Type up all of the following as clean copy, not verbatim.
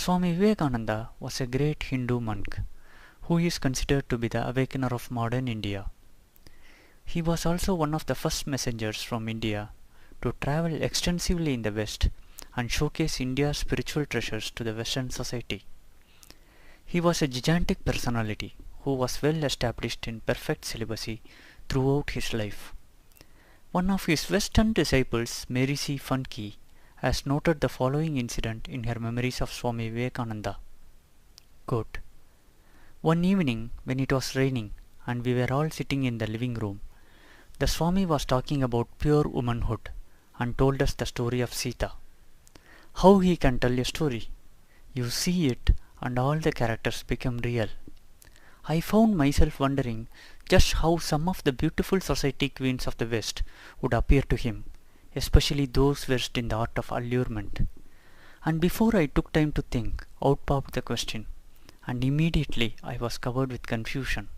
Swami Vivekananda was a great Hindu monk who is considered to be the awakener of modern India. He was also one of the first messengers from India to travel extensively in the West and showcase India's spiritual treasures to the Western society. He was a gigantic personality who was well established in perfect celibacy throughout his life. One of his Western disciples, Mary C. Funke, has noted the following incident in her memories of Swami Vivekananda. Quote, "One evening when it was raining and we were all sitting in the living room, the Swami was talking about pure womanhood and told us the story of Sita. How he can tell a story? You see it and all the characters become real. I found myself wondering just how some of the beautiful society queens of the West would appear to him, especially those versed in the art of allurement. And before I took time to think, out popped the question, and immediately I was covered with confusion.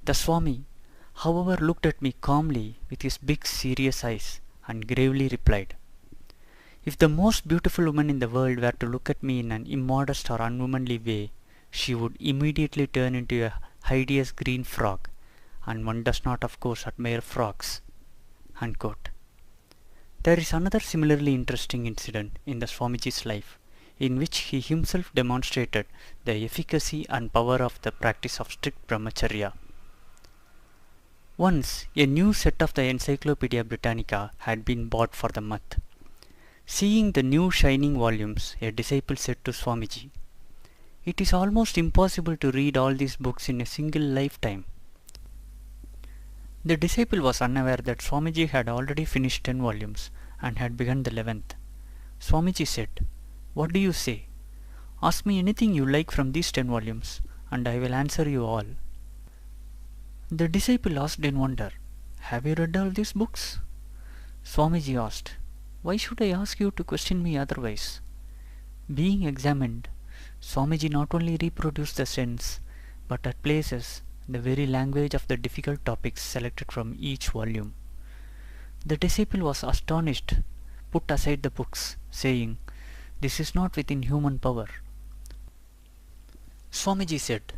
The Swami, however, looked at me calmly with his big serious eyes and gravely replied, 'If the most beautiful woman in the world were to look at me in an immodest or unwomanly way, she would immediately turn into a hideous green frog, and one does not of course admire frogs.'" Unquote. There is another similarly interesting incident in the Swamiji's life, in which he himself demonstrated the efficacy and power of the practice of strict brahmacharya. Once, a new set of the Encyclopedia Britannica had been bought for the month. Seeing the new shining volumes, a disciple said to Swamiji, "It is almost impossible to read all these books in a single lifetime." The disciple was unaware that Swamiji had already finished 10 volumes and had begun the 11th. Swamiji said, "What do you say? Ask me anything you like from these 10 volumes, and I will answer you all." The disciple asked in wonder, "Have you read all these books?" Swamiji asked, "Why should I ask you to question me otherwise?" Being examined, Swamiji not only reproduced the sense, but at places the very language of the difficult topics selected from each volume. The disciple was astonished, put aside the books, saying, "This is not within human power." Swamiji said,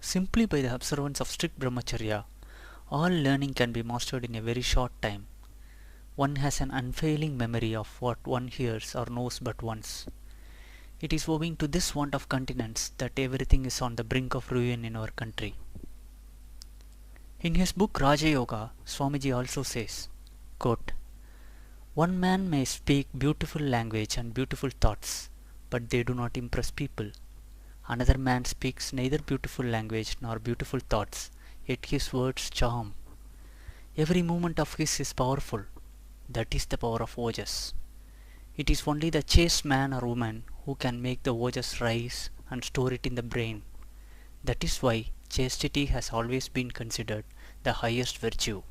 "Simply by the observance of strict brahmacharya, all learning can be mastered in a very short time. One has an unfailing memory of what one hears or knows but once. It is owing to this want of continence that everything is on the brink of ruin in our country." In his book Raja Yoga, Swamiji also says, quote, "One man may speak beautiful language and beautiful thoughts, but they do not impress people. Another man speaks neither beautiful language nor beautiful thoughts, yet his words charm. Every movement of his is powerful. That is the power of Ojas. It is only the chaste man or woman who can make the Ojas rise and store it in the brain. That is why chastity has always been considered the highest virtue."